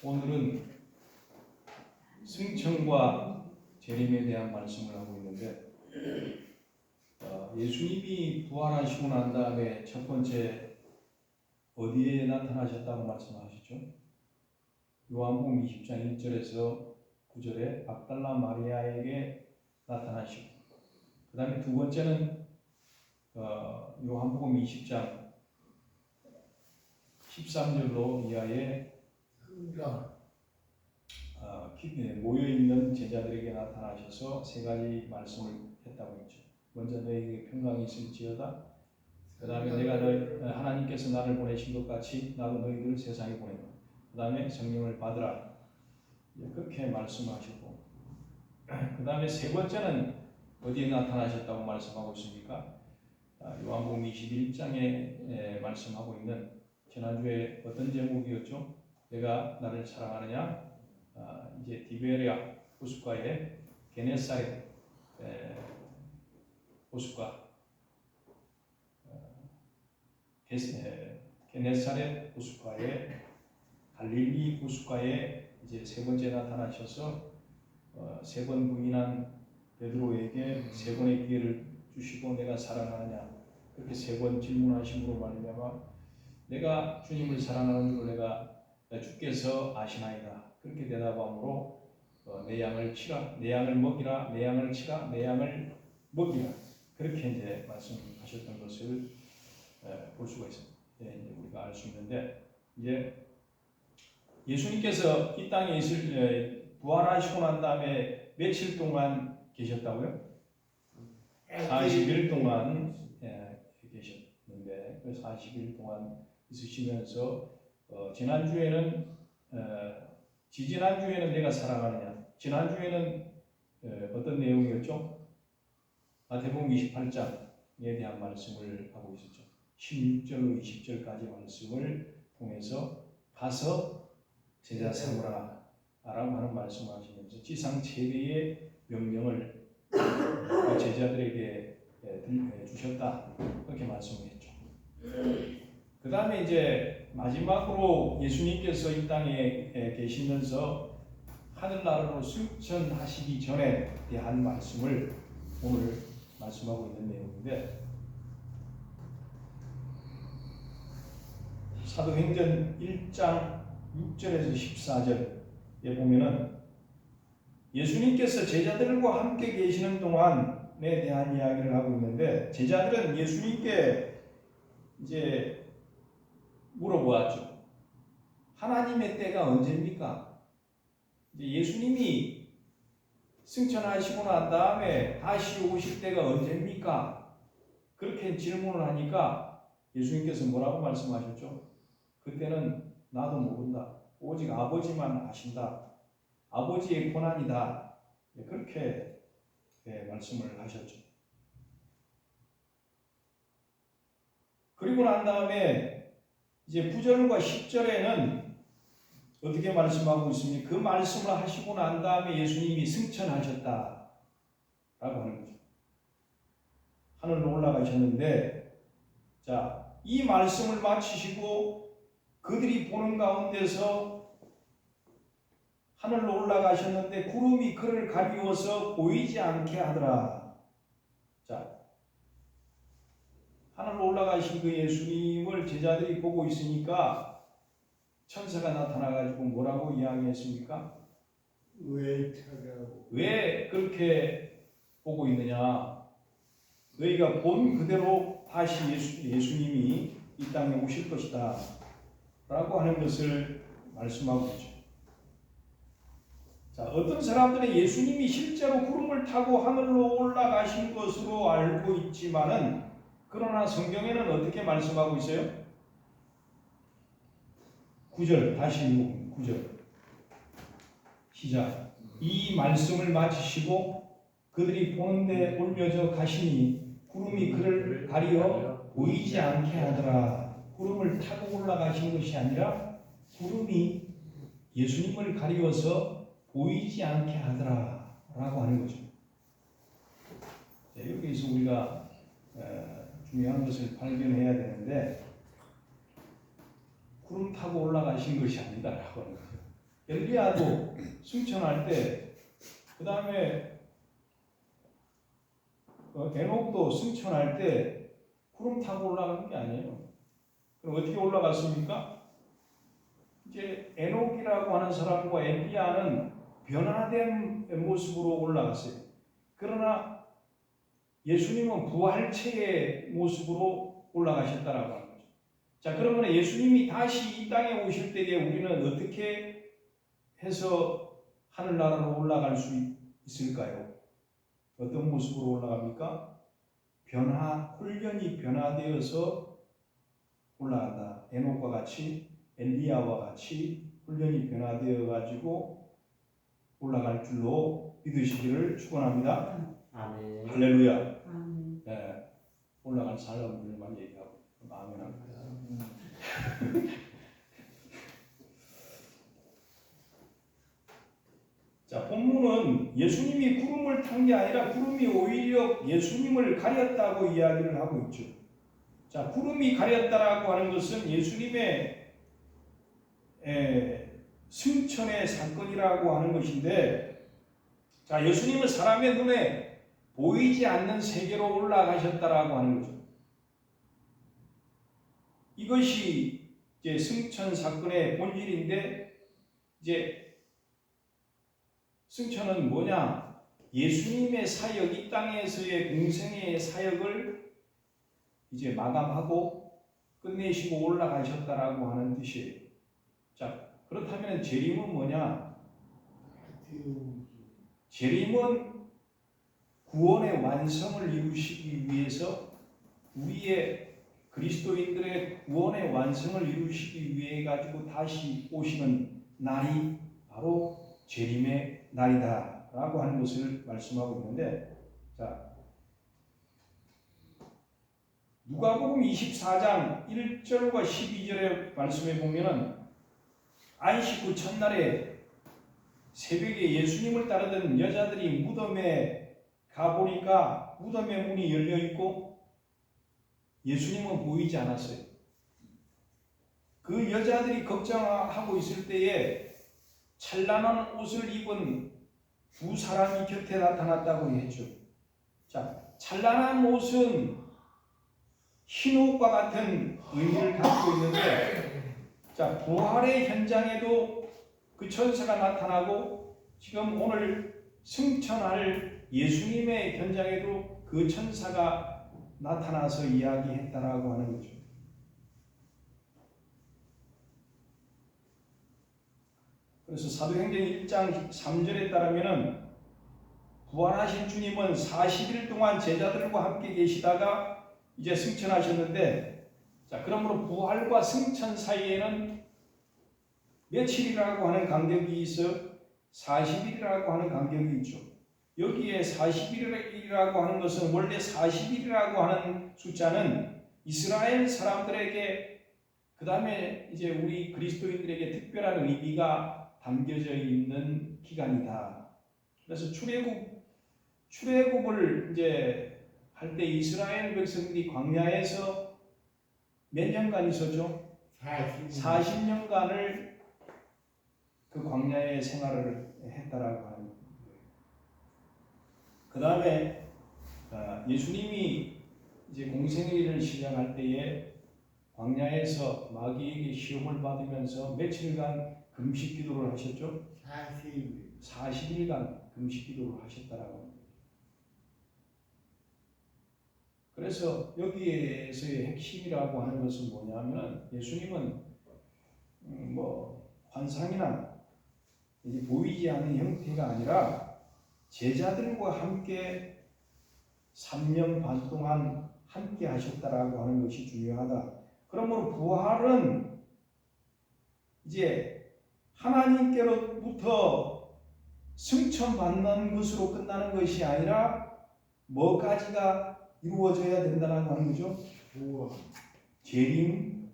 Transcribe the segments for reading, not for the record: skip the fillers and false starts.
오늘은 승천과 재림에 대한 말씀을 하고 있는데 예수님이 부활하시고 난 다음에 첫 번째 어디에 나타나셨다고 말씀하셨죠? 요한복음 20장 1절에서 9절에 막달라 마리아에게 나타나시고, 그 다음에 두 번째는 요한복음 20장 13절로 이하에 모여있는 제자들에게 나타나셔서 세 가지 말씀을 했다고 했죠. 먼저 너희에게 평강이 있을지어다. 그 다음에 하나님께서 나를 보내신 것 같이 나도 너희들을 세상에 보낸다. 그 다음에 성령을 받으라. 그렇게 말씀하셨고, 그 다음에 세 번째는 어디에 나타나셨다고 말씀하고 있습니까? 요한복음 21장에 말씀하고 있는, 지난주에 어떤 제목이었죠? 내가 나를 사랑하느냐? 이제 디베랴 호숫가에 게네사렛 호숫가, 게네사렛 호숫가에, 갈릴리 호숫가에 이제 세 번째 나타나셔서 세 번 부인한 베드로에게 세 번의 기회를 주시고 내가 사랑하느냐, 그렇게 세 번 질문하심으로 말미암아 내가 주님을 사랑하는 줄 내가 주께서 아시나이다, 그렇게 대답함으로 내 양을 치라, 내 양을 먹이라, 내 양을 치라, 내 양을 먹이라, 그렇게 이제 말씀하셨던 것을 볼 수가 있습니다. 이제 우리가 알 수 있는데, 이제 예수님께서 이 땅에 부활하시고 난 다음에 며칠 동안 계셨다고요? 40일 동안 계셨는데, 그 40일 동안 있으시면서 지지난주에는 내가 사랑하느냐, 지난주에는 어떤 내용이었죠? 마태복음 28장에 대한 말씀을 하고 있었죠. 16절로 20절까지 말씀을 통해서 가서 제자 삼으라 라고 하는 말씀을 하시면서 지상 최대의 명령을 그 제자들에게 주셨다, 그렇게 말씀했죠. 그 다음에 이제 마지막으로 예수님께서 이 땅에 계시면서 하늘나라로 승천하시기 전에 대한 말씀을 오늘 말씀하고 있는 내용인데, 사도행전 1장 6절에서 14절에 보면은 예수님께서 제자들과 함께 계시는 동안에 대한 이야기를 하고 있는데, 제자들은 예수님께 이제 물어보았죠. 하나님의 때가 언제입니까? 이제 예수님이 승천하시고 난 다음에 다시 오실 때가 언제입니까? 그렇게 질문을 하니까 예수님께서 뭐라고 말씀하셨죠? 그때는 나도 모른다. 오직 아버지만 아신다. 아버지의 권한이다. 그렇게 말씀을 하셨죠. 그리고 난 다음에 이제 9절과 10절에는 어떻게 말씀하고 있습니까? 그 말씀을 하시고 난 다음에 예수님이 승천하셨다 라고 하는 거죠. 하늘로 올라가셨는데, 자, 이 말씀을 마치시고 그들이 보는 가운데서 하늘로 올라가셨는데 구름이 그를 가리워서 보이지 않게 하더라. 자, 하늘로 올라가신 그 예수님을 제자들이 보고 있으니까 천사가 나타나가지고 뭐라고 이야기했습니까? 왜 그렇게 보고 있느냐? 너희가 본 그대로 다시 예수님이 이 땅에 오실 것이다 라고 하는 것을 말씀하고 있죠. 자, 어떤 사람들은 예수님이 실제로 구름을 타고 하늘로 올라가신 것으로 알고 있지만은, 그러나 성경에는 어떻게 말씀하고 있어요? 9절, 다시 9절 시작. 이 말씀을 마치시고 그들이 보는데 올려져 가시니 구름이 그를 가리어 보이지 않게 하더라. 구름을 타고 올라가신 것이 아니라 구름이 예수님을 가리워서 보이지 않게 하더라 라고 하는 거죠. 자, 여기서 우리가 중요한 것을 발견해야 되는데, 구름 타고 올라가신 것이 아니다라고 하는 거예요. 엘리야도 승천할 때, 그 다음에 에녹도 승천할 때 구름 타고 올라가는 게 아니에요. 그럼 어떻게 올라갔습니까? 이제 에녹이라고 하는 사람과 엘리야는 변화된 모습으로 올라갔어요. 그러나 예수님은 부활체의 모습으로 올라가셨다라고 하는 거죠. 자, 그러면 예수님이 다시 이 땅에 오실 때에 우리는 어떻게 해서 하늘나라로 올라갈 수 있을까요? 어떤 모습으로 올라갑니까? 훈련이 변화되어서 올라간다. 에녹과 같이, 엘리야와 같이 훈련이 변화되어 가지고 올라갈 줄로 믿으시기를 축원합니다. 아멘. 할렐루야. 아멘. 네, 올라간 사람들만 얘기하고 아멘합니다. 자, 본문은 예수님이 구름을 탄 게 아니라 구름이 오히려 예수님을 가렸다고 이야기를 하고 있죠. 자, 구름이 가렸다라고 하는 것은 예수님의 승천의 사건이라고 하는 것인데, 자, 예수님은 사람의 눈에 보이지 않는 세계로 올라가셨다라고 하는 거죠. 이것이 이제 승천 사건의 본질인데, 이제 승천은 뭐냐? 예수님의 사역, 이 땅에서의 공생의 사역을 이제 마감하고 끝내시고 올라가셨다라고 하는 뜻이에요. 자, 그렇다면 재림은 뭐냐? 재림은 구원의 완성을 이루시기 위해서 우리의 그리스도인들의 구원의 완성을 이루시기 위해 가지고 다시 오시는 날이 바로 재림의 날이다 라고 하는 것을 말씀하고 있는데, 자, 누가복음 24장 1절과 12절의 말씀에 보면은 안식 후 첫날에 새벽에 예수님을 따르던 여자들이 무덤에 가보니까 무덤의 문이 열려 있고 예수님은 보이지 않았어요. 그 여자들이 걱정하고 있을 때에 찬란한 옷을 입은 두 사람이 곁에 나타났다고 했죠. 자, 찬란한 옷은 흰 옷과 같은 의미를 갖고 있는데, 자, 부활의 현장에도 그 천사가 나타나고 지금 오늘 승천할 예수님의 현장에도 그 천사가 나타나서 이야기했다라고 하는 거죠. 그래서 사도행전 1장 3절에 따르면은 부활하신 주님은 40일 동안 제자들과 함께 계시다가 이제 승천하셨는데, 자, 그러므로 부활과 승천 사이에는 며칠이라고 하는 간격이 있어 40일이라고 하는 간격이 있죠. 여기에 40일이라고 하는 것은 원래 40일이라고 하는 숫자는 이스라엘 사람들에게, 그 다음에 이제 우리 그리스도인들에게 특별한 의미가 담겨져 있는 기간이다. 그래서 출애굽을 이제 할 때 이스라엘 백성들이 광야에서 몇 년간 있었죠? 40년간을 그 광야의 생활을 했다라고 하는 거예요. 그 다음에 예수님이 이제 공생애를 시작할 때에 광야에서 마귀에게 시험을 받으면서 며칠간 금식 기도를 하셨죠? 40일간 금식 기도를 하셨다라고 합니다. 그래서 여기에서의 핵심이라고 하는 것은 뭐냐면, 예수님은 뭐 환상이나 이제 보이지 않는 형태가 아니라 제자들과 함께 3년 반 동안 함께 하셨다라고 하는 것이 중요하다. 그러므로 부활은 이제 하나님께로부터 승천받는 것으로 끝나는 것이 아니라 뭐까지가 이루어져야 된다는 하는 거죠? 재림을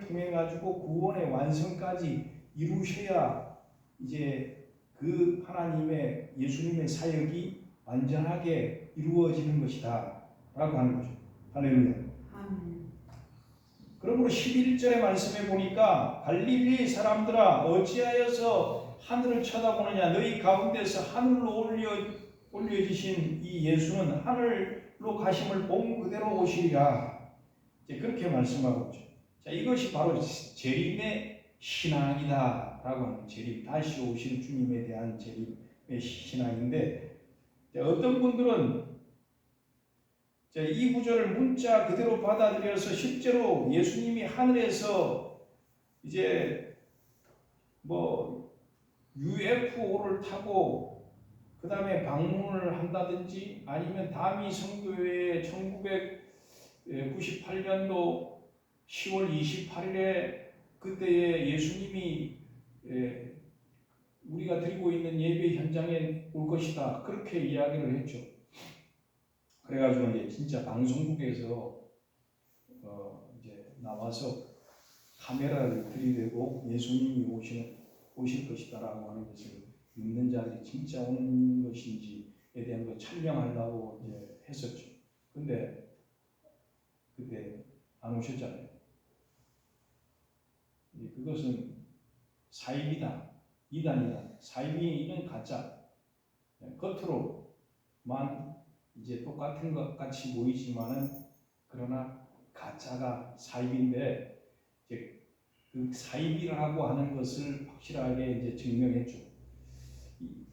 통해 가지고 구원의 완성까지 이루셔야 이제 그 하나님의 예수님의 사역이 완전하게 이루어지는 것이다 라고 하는 거죠. 할렐루야. 아멘. 그러므로 11절의 말씀에 보니까 갈릴리 사람들아 어찌하여서 하늘을 쳐다보느냐 너희 가운데서 하늘로 올려지신 이 예수는 하늘로 가심을 본 그대로 오시리라. 이제 그렇게 말씀하고 있죠. 자, 이것이 바로 재림의 신앙이다 라고 하는 재림, 다시 오실 주님에 대한 재림의 신앙인데, 어떤 분들은 이 구절을 문자 그대로 받아들여서 실제로 예수님이 하늘에서 이제 뭐 UFO를 타고 그 다음에 방문을 한다든지 아니면 다미 성교회에 1998년도 10월 28일에 그때에 예수님이 우리가 드리고 있는 예배 현장에 올 것이다, 그렇게 이야기를 했죠. 그래가지고 이제 진짜 방송국에서 이제 나와서 카메라를 들이대고 예수님이 오실 것이다라고 하는 것을 믿는 자들이 진짜 온 것인지에 대한 거 촬영하려고 이제 했었죠. 근데 그때 안 오셨잖아요. 그것은 사입이다, 이단이다. 사입이는 가짜, 겉으로만 이제 똑같은 것 같이 보이지만은 그러나 가짜가 사입인데, 이제 그 사입이라고 하는 것을 확실하게 이제 증명했죠.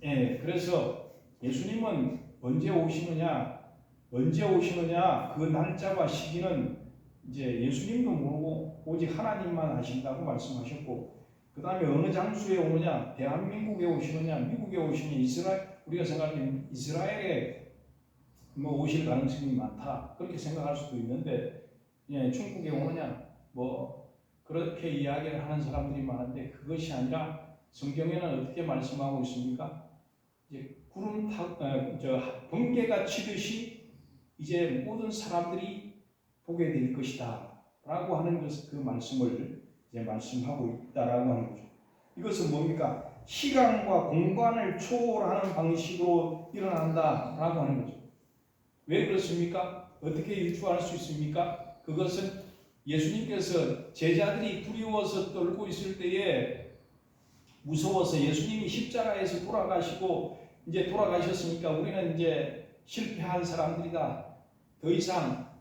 그래서 예수님은 언제 오시느냐 그 날짜와 시기는 이제 예수님도 모르고 오직 하나님만 아신다고 말씀하셨고, 그 다음에 어느 장소에 오느냐, 대한민국에 오시느냐, 미국에 오시느냐, 우리가 생각하는 이스라엘에 뭐 오실 가능성이 많다, 그렇게 생각할 수도 있는데, 중국에 오느냐 뭐 그렇게 이야기를 하는 사람들이 많은데, 그것이 아니라 성경에는 어떻게 말씀하고 있습니까? 이제 번개가 치듯이 이제 모든 사람들이 보게 될 것이다 라고 하는 그 말씀을 이제 말씀하고 있다라고 하는 거죠. 이것은 뭡니까? 시간과 공간을 초월하는 방식으로 일어난다 라고 하는 거죠. 왜 그렇습니까? 어떻게 유추할 수 있습니까? 그것은 예수님께서 제자들이 두려워서 떨고 있을 때에 무서워서 예수님이 십자가에서 돌아가시고 이제 돌아가셨으니까 우리는 이제 실패한 사람들이다, 더 이상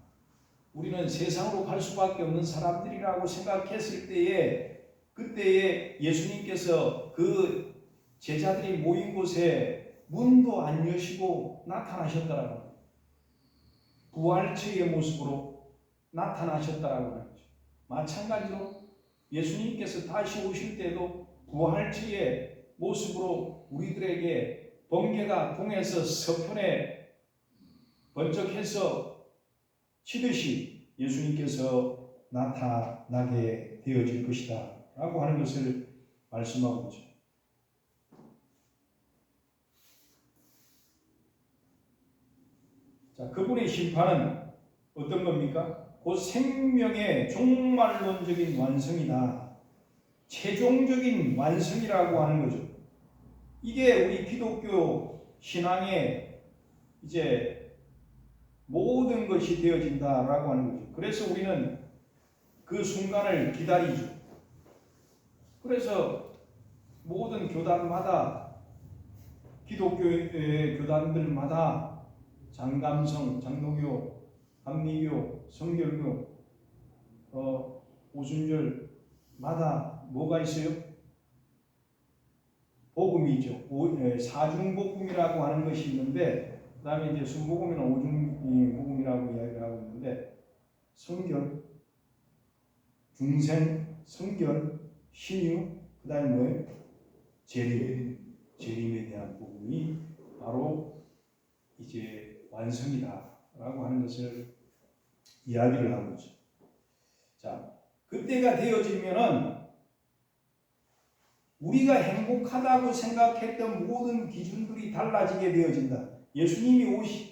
우리는 세상으로 갈 수밖에 없는 사람들이라고 생각했을 때에, 그때에 예수님께서 그 제자들이 모인 곳에 문도 안 여시고 나타나셨더라고요. 부활체의 모습으로 나타나셨다라고 하죠. 마찬가지로 예수님께서 다시 오실 때도 부활체의 모습으로 우리들에게 번개가 동에서 서편에 번쩍해서 치듯이 예수님께서 나타나게 되어질 것이다 라고 하는 것을 말씀하고 있죠. 자, 그분의 심판은 어떤 겁니까? 곧 생명의 종말론적인 완성이다, 최종적인 완성이라고 하는 거죠. 이게 우리 기독교 신앙의 이제 모든 것이 되어진다라고 하는 거죠. 그래서 우리는 그 순간을 기다리죠. 그래서 모든 교단마다, 기독교의 교단들마다 장감성, 장로교, 감리교, 성결교, 오순절마다 뭐가 있어요? 복음이죠. 사중복음이라고 하는 것이 있는데, 그 다음에 이제 순복음이나 오중복음이라고 이야기를 하고 있는데, 성결, 중생, 성결, 신유, 그 다음에 뭐예요? 재림에 대한 복음이 바로 이제 완성이다라고 하는 것을 이야기를 하고 있죠. 자, 그때가 되어지면은 우리가 행복하다고 생각했던 모든 기준들이 달라지게 되어진다. 예수님이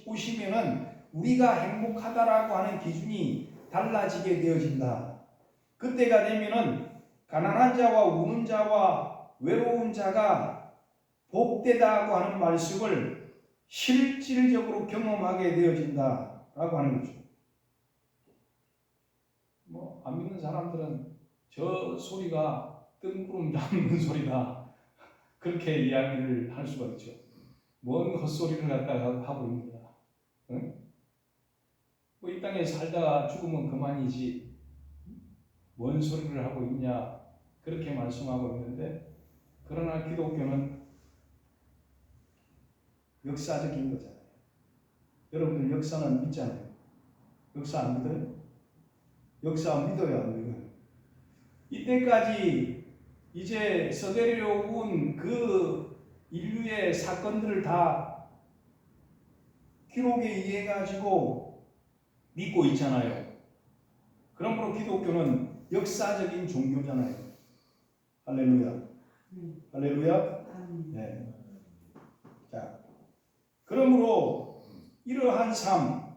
오시면은 우리가 행복하다라고 하는 기준이 달라지게 되어진다. 그때가 되면은 가난한 자와 우는 자와 외로운 자가 복되다고 하는 말씀을 실질적으로 경험하게 되어진다라고 하는 거죠. 뭐 안 믿는 사람들은 저 소리가 뜬구름 잡는 소리다, 그렇게 이야기를 할 수가 있죠. 뭔 헛소리를 갖다가 하고 있느냐. 응? 뭐 이 땅에 살다가 죽으면 그만이지 뭔 소리를 하고 있냐, 그렇게 말씀하고 있는데, 그러나 기독교는 역사적인 거잖아요. 여러분들 역사는 믿잖아요. 역사 안 믿어요? 역사 믿어요, 안 믿어요? 이때까지 이제 서대려온 그 인류의 사건들을 다 기록에 의해 가지고 믿고 있잖아요. 그러므로 기독교는 역사적인 종교잖아요. 할렐루야. 할렐루야. 네. 자, 그러므로 이러한 삶,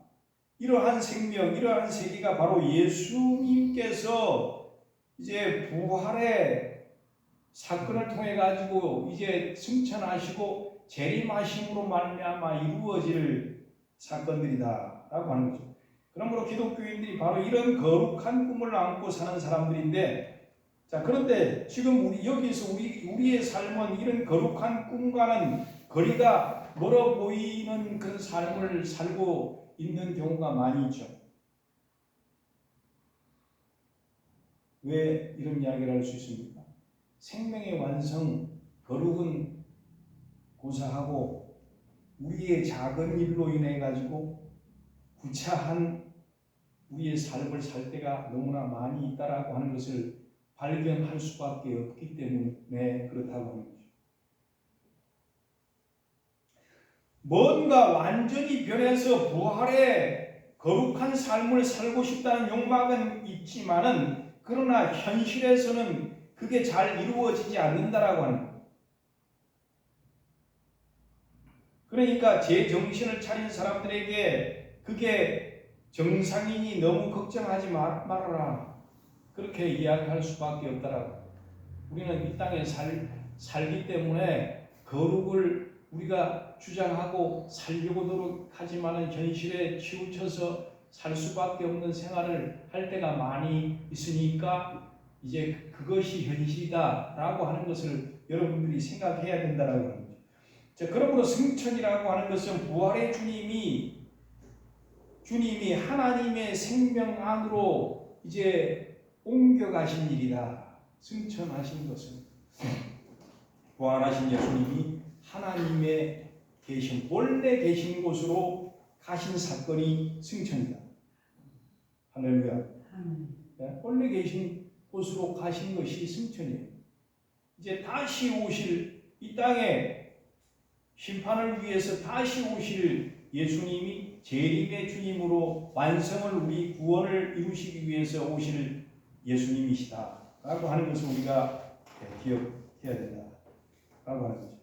이러한 생명, 이러한 세계가 바로 예수님께서 이제 부활의 사건을 통해 가지고 이제 승천하시고 재림하심으로 말미암아 이루어질 사건들이다라고 하는 거죠. 그러므로 기독교인들이 바로 이런 거룩한 꿈을 안고 사는 사람들인데, 자, 그런데 지금 여기서 우리의 삶은 이런 거룩한 꿈과는 거리가 멀어 보이는 그런 삶을 살고 있는 경우가 많이 있죠. 왜 이런 이야기를 할 수 있습니까? 생명의 완성, 거룩은 고사하고 우리의 작은 일로 인해 가지고 구차한 우리의 삶을 살 때가 너무나 많이 있다라고 하는 것을 발견할 수밖에 없기 때문에 그렇다고 하는 거죠. 뭔가 완전히 변해서 부활의 거룩한 삶을 살고 싶다는 욕망은 있지만은, 그러나 현실에서는 그게 잘 이루어지지 않는다라고 하는 거예요. 그러니까 제 정신을 차린 사람들에게 그게 정상이니 너무 걱정하지 말아라, 그렇게 이야기할 수밖에 없다라고. 우리는 이 땅에 살기 때문에 거룩을 우리가 주장하고 살려고 노력하지만 현실에 치우쳐서 살 수밖에 없는 생활을 할 때가 많이 있으니까 이제 그것이 현실이다라고 하는 것을 여러분들이 생각해야 된다라고 하는 거죠. 자, 그러므로 승천이라고 하는 것은 부활의 주님이 하나님의 생명 안으로 이제 옮겨가신 일이다. 승천하신 것은 부활하신 예수님이 하나님의 계신, 원래 계신 곳으로 가신 사건이 승천이다. 할렐루야. 네? 원래 계신 곳으로 가신 것이 승천이에요. 이제 다시 오실, 이 땅에 심판을 위해서 다시 오실 예수님이 재림의 주님으로 완성을, 우리 구원을 이루시기 위해서 오실 예수님이시다 라고 하는 것을 우리가 기억해야 된다 라고 하는 거죠.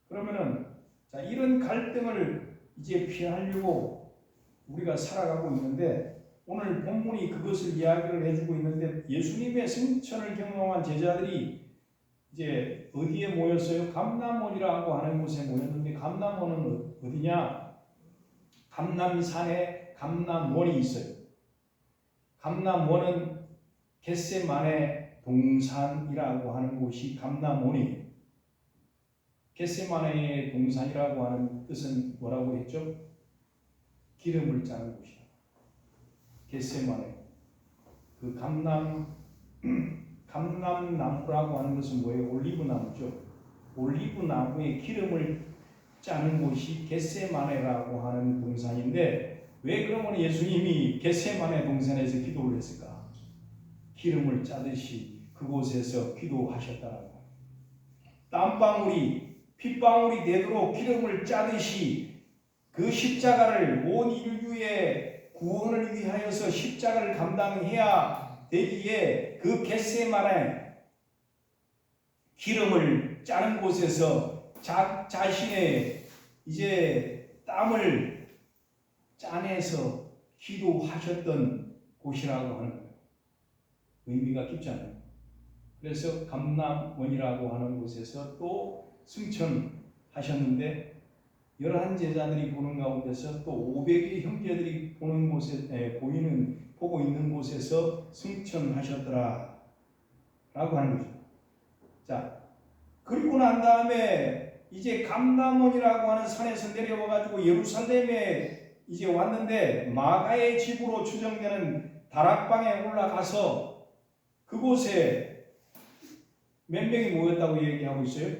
그러면은, 자, 이런 갈등을 이제 피하려고 우리가 살아가고 있는데, 오늘 본문이 그것을 이야기를 해주고 있는데, 예수님의 승천을 경험한 제자들이 이제 어디에 모였어요? 감람원이라고 하는 곳에 모였는데, 감람원은 어디냐? 감람산에 감람원이 있어요. 감람원은 겟세마네 동산이라고 하는 곳이 감람원이에요. 겟세마네의 동산이라고 하는 뜻은 뭐라고 했죠? 기름을 짜는 곳이다. 겟세마네. 그 감람나무라고 하는 것은 뭐예요? 올리브나무죠. 올리브나무에 기름을 짜는 곳이 겟세마네라고 하는 동산인데, 왜 그러면 예수님이 겟세마네 동산에서 기도를 했을까? 기름을 짜듯이 그곳에서 기도하셨다라고. 땀방울이 핏방울이 되도록 기름을 짜듯이 그 십자가를, 온 인류의 구원을 위하여서 십자가를 감당해야 되기에 그 겟세마네 기름을 짜는 곳에서 자신의 이제 땀을 짜내서 기도하셨던 곳이라고 하는 거예요. 의미가 깊잖아요. 그래서 감람원이라고 하는 곳에서 또 승천하셨는데, 11 제자들이 보는 가운데서 또 500의 형제들이 보는 곳에 보고 있는 곳에서 승천하셨더라 라고 하는 거죠. 자, 그리고 난 다음에 이제 감람원이라고 하는 산에서 내려와 가지고 예루살렘에 이제 왔는데 마가의 집으로 추정되는 다락방에 올라가서 그곳에 몇 명이 모였다고 얘기하고 있어요?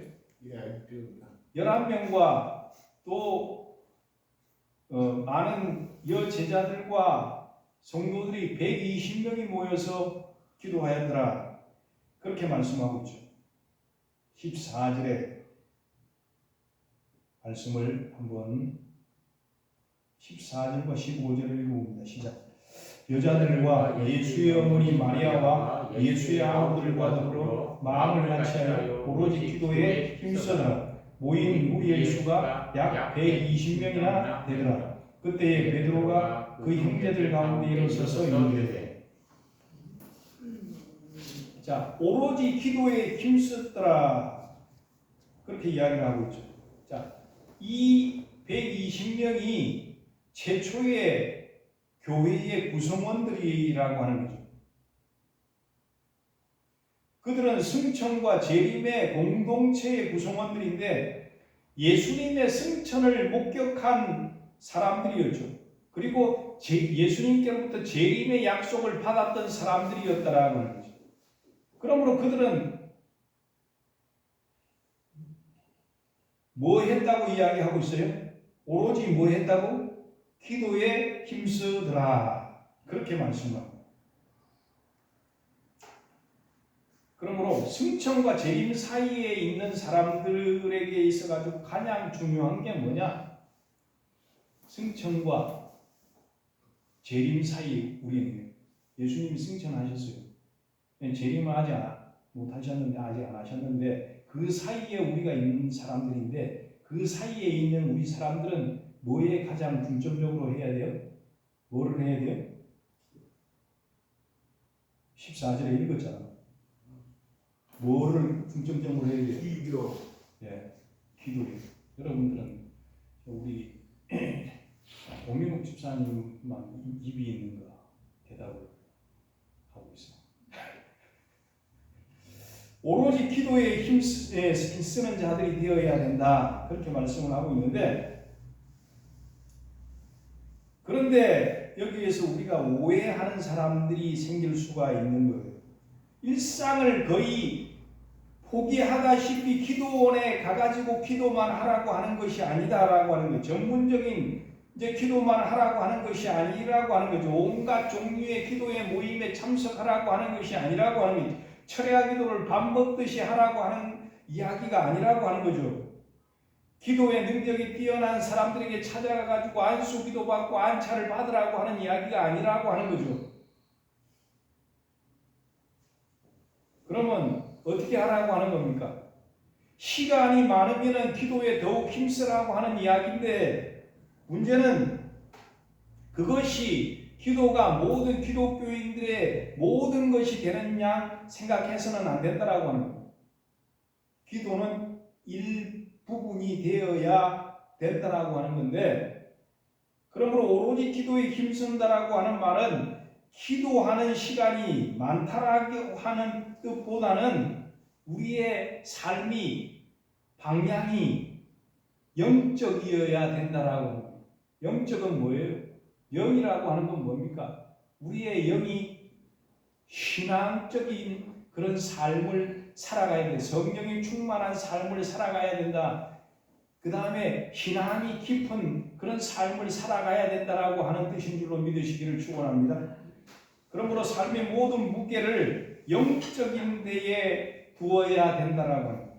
11명과 또 많은 여제자들과 성도들이 120명이 모여서 기도하였더라. 그렇게 말씀하고 있죠. 14절에 말씀을 한번 14절과 15절을 읽어봅니다. 시작. 여자들과 예수의 어머니 마리아와 예수의 아우들과 더불어 마음을 같이하여 오로지 기도에 힘쓰더라. 모인 무리의 수가 약 120명이나 되더라. 그때에 베드로가 그 형제들 가운데 일어서서 이르되, 자, 오로지 기도에 힘썼더라. 그렇게 이야기를 하고 있죠. 자, 이 120명이 최초의 교회의 구성원들이라고 하는 거죠. 그들은 승천과 재림의 공동체의 구성원들인데 예수님의 승천을 목격한 사람들이었죠. 그리고 예수님께로부터 재림의 약속을 받았던 사람들이었다라고 하는 거죠. 그러므로 그들은 뭐 했다고 이야기하고 있어요? 오로지 뭐 했다고? 기도에 힘쓰더라. 그렇게 말씀합니다. 그러므로 승천과 재림 사이에 있는 사람들에게 있어가지고 가장 중요한 게 뭐냐? 승천과 재림 사이 우리는 예수님이 승천하셨어요. 재림을 아직 못하셨는데 아직 안 하셨는데 그 사이에 우리가 있는 사람들인데 그 사이에 있는 우리 사람들은 뭐에 가장 중점적으로 해야 돼요? 뭐를 해야 돼요? 14절에 읽었잖아. 뭐를 중점적으로 해야 돼요? 기도. 예, 기도예요. 여러분들은 우리 오민욱 집사님만 입이 있는가 대답을 하고 있어요. 오로지 기도에 힘쓰는 자들이 되어야 된다. 그렇게 말씀을 하고 있는데, 그런데 여기에서 우리가 오해하는 사람들이 생길 수가 있는 거예요. 일상을 거의 포기하다시피 기도원에 가가지고 기도만 하라고 하는 것이 아니다라고 하는 거예요. 전문적인 이제 기도만 하라고 하는 것이 아니라고 하는 거죠. 온갖 종류의 기도의 모임에 참석하라고 하는 것이 아니라고 하는 거죠. 철야 기도를 밥 먹듯이 하라고 하는 이야기가 아니라고 하는 거죠. 기도의 능력이 뛰어난 사람들에게 찾아가가지고 안수 기도 받고 안차를 받으라고 하는 이야기가 아니라고 하는 거죠. 그러면 어떻게 하라고 하는 겁니까? 시간이 많으면 기도에 더욱 힘쓰라고 하는 이야기인데 문제는 그것이 기도가 모든 기독교인들의 모든 것이 되는 양 생각해서는 안 된다라고 하는 겁니다. 기도는 일부분이 되어야 된다라고 하는 건데, 그러므로 오로지 기도에 힘쓴다라고 하는 말은 기도하는 시간이 많다라고 하는 뜻보다는 우리의 삶이 방향이 영적이어야 된다라고 합니다. 영적은 뭐예요? 영이라고 하는 건 뭡니까? 우리의 영이 신앙적인 그런 삶을 살아가야 돼. 성령이 충만한 삶을 살아가야 된다. 그 다음에 신앙이 깊은 그런 삶을 살아가야 된다라고 하는 뜻인 줄로 믿으시기를 축원합니다. 그러므로 삶의 모든 무게를 영적인 데에 두어야 된다라고 합니다.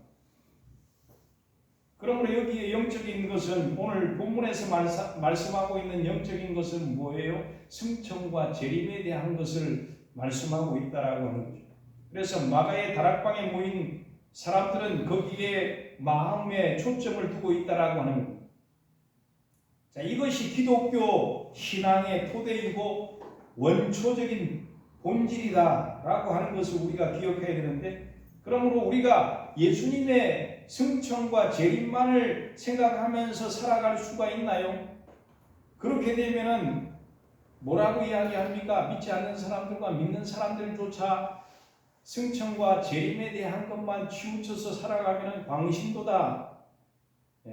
그러므로 여기에 영적인 것은 오늘 본문에서 말씀하고 있는 영적인 것은 뭐예요? 승천과 재림에 대한 것을 말씀하고 있다라고 하는 거죠. 그래서 마가의 다락방에 모인 사람들은 거기에 마음에 초점을 두고 있다라고 하는 겁니다. 자, 이것이 기독교 신앙의 토대이고 원초적인 본질이다라고 하는 것을 우리가 기억해야 되는데, 그러므로 우리가 예수님의 승천과 재림만을 생각하면서 살아갈 수가 있나요? 그렇게 되면은 뭐라고 이야기합니까? 믿지 않는 사람들과 믿는 사람들조차 승천과 재림에 대한 것만 치우쳐서 살아가면 광신도다.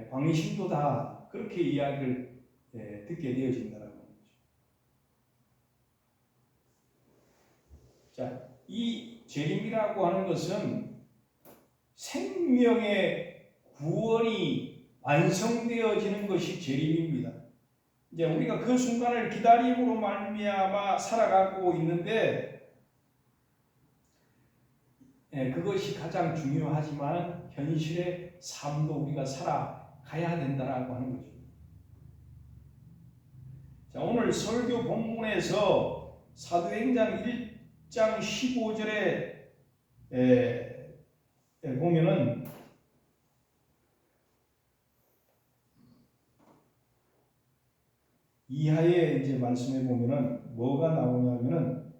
광신도다. 그렇게 이야기를 듣게 되어진다라고 하는 거죠. 자, 이 재림이라고 하는 것은 생명의 구원이 완성되어지는 것이 재림입니다. 이제 우리가 그 순간을 기다림으로 말미암아 살아가고 있는데, 그것이 가장 중요하지만 현실의 삶도 우리가 살아가야 된다라고 하는 거죠. 자, 오늘 설교 본문에서 사도행전 1장 15절에 보면은 이하에 이제 말씀해 보면은 뭐가 나오냐면은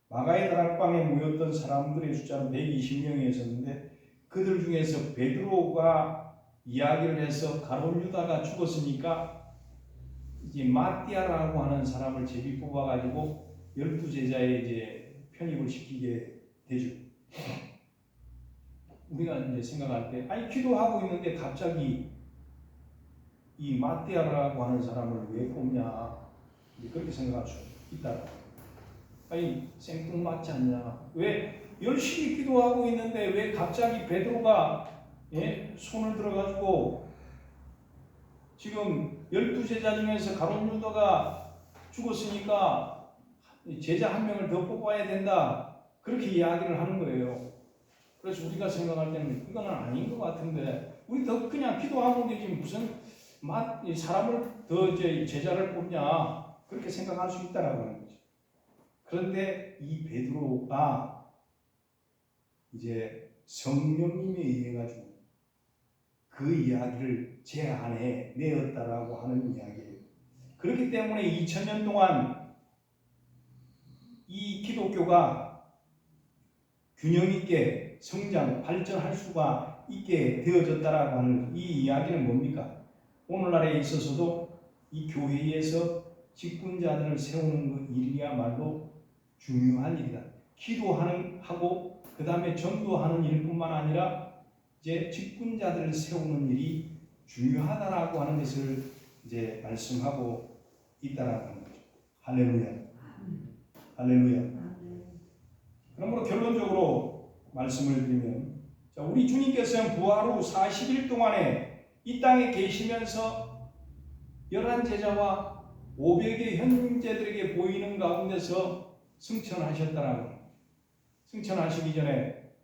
마가의 다락방에 모였던 사람들의 숫자는 120명이었는데 그들 중에서 베드로가 이야기를 해서 가룟 유다가 죽었으니까 이제 마띠아라고 하는 사람을 제비 뽑아가지고 12제자에 이제 편입을 시키게 되죠. 우리가 이제 생각할 때, 아니 기도하고 있는데 갑자기 이 마띠아라고 하는 사람을 왜 뽑냐, 그렇게 생각할 수 있다. 아니 생뚱맞지 않냐? 왜 열심히 기도하고 있는데 왜 갑자기 베드로가 손을 들어가지고 지금 12제자 중에서 가룟 유다가 죽었으니까 제자 한 명을 더 뽑아야 된다, 그렇게 이야기를 하는 거예요. 그래서 우리가 생각할 때는 이거는 아닌 것 같은데 우리 더 그냥 기도하고 되지 무슨 사람을 더 제자를 뽑냐, 그렇게 생각할 수 있다라고 하는 거죠. 그런데 이 베드로가 이제 성령님에 의해 가지고 그 이야기를 제 안에 내었다라고 하는 이야기예요. 그렇기 때문에 2000년 동안 이 기독교가 균형 있게 성장, 발전할 수가 있게 되어졌다라고 하는 이 이야기는 뭡니까? 오늘날에 있어서도 이 교회에서 직분자들을 세우는 그 일이야말로 중요한 일이다. 기도하고 그 다음에 전도하는 일뿐만 아니라 이제 직분자들을 세우는 일이 중요하다라고 하는 것을 이제 말씀하고 있다라고 하는 거죠. 할렐루야. 할렐루야. 그러므로 결론적으로 말씀을 드리면, 자, 우리 주님께서는 부활 후 40일 동안에 이 땅에 계시면서 11제자와 500의 형제들에게 보이는 가운데서 승천하셨다라고. 승천하시기 전에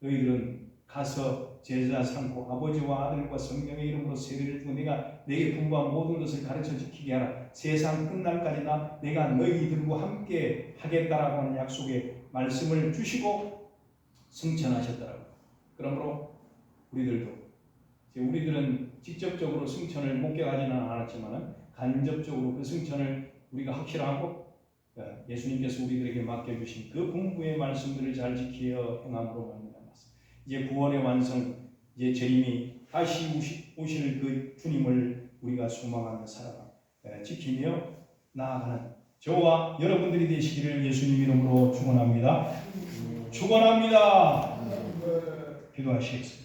너희들은 가서 제자 삼고 아버지와 아들과 성령의 이름으로 세례를 주고 내가 내게 분부한 모든 것을 가르쳐 지키게 하라. 세상 끝날까지나 내가 너희들과 함께 하겠다라고 하는 약속의 말씀을 주시고 승천하셨다라고. 그러므로 우리들은 직접적으로 승천을 목격하지는 않았지만 간접적으로 그 승천을 우리가 확실하고 예수님께서 우리들에게 맡겨주신 그 분부의 말씀들을 잘 지키어 행함으로 말미암았습니다. 이제 구원의 완성, 이제 재림이 다시 오실 그 주님을 우리가 소망하며 살아가 지키며 나아가는 저와 여러분들이 되시기를 예수님 이름으로 축원합니다. 축원합니다. 기도하시겠습니다.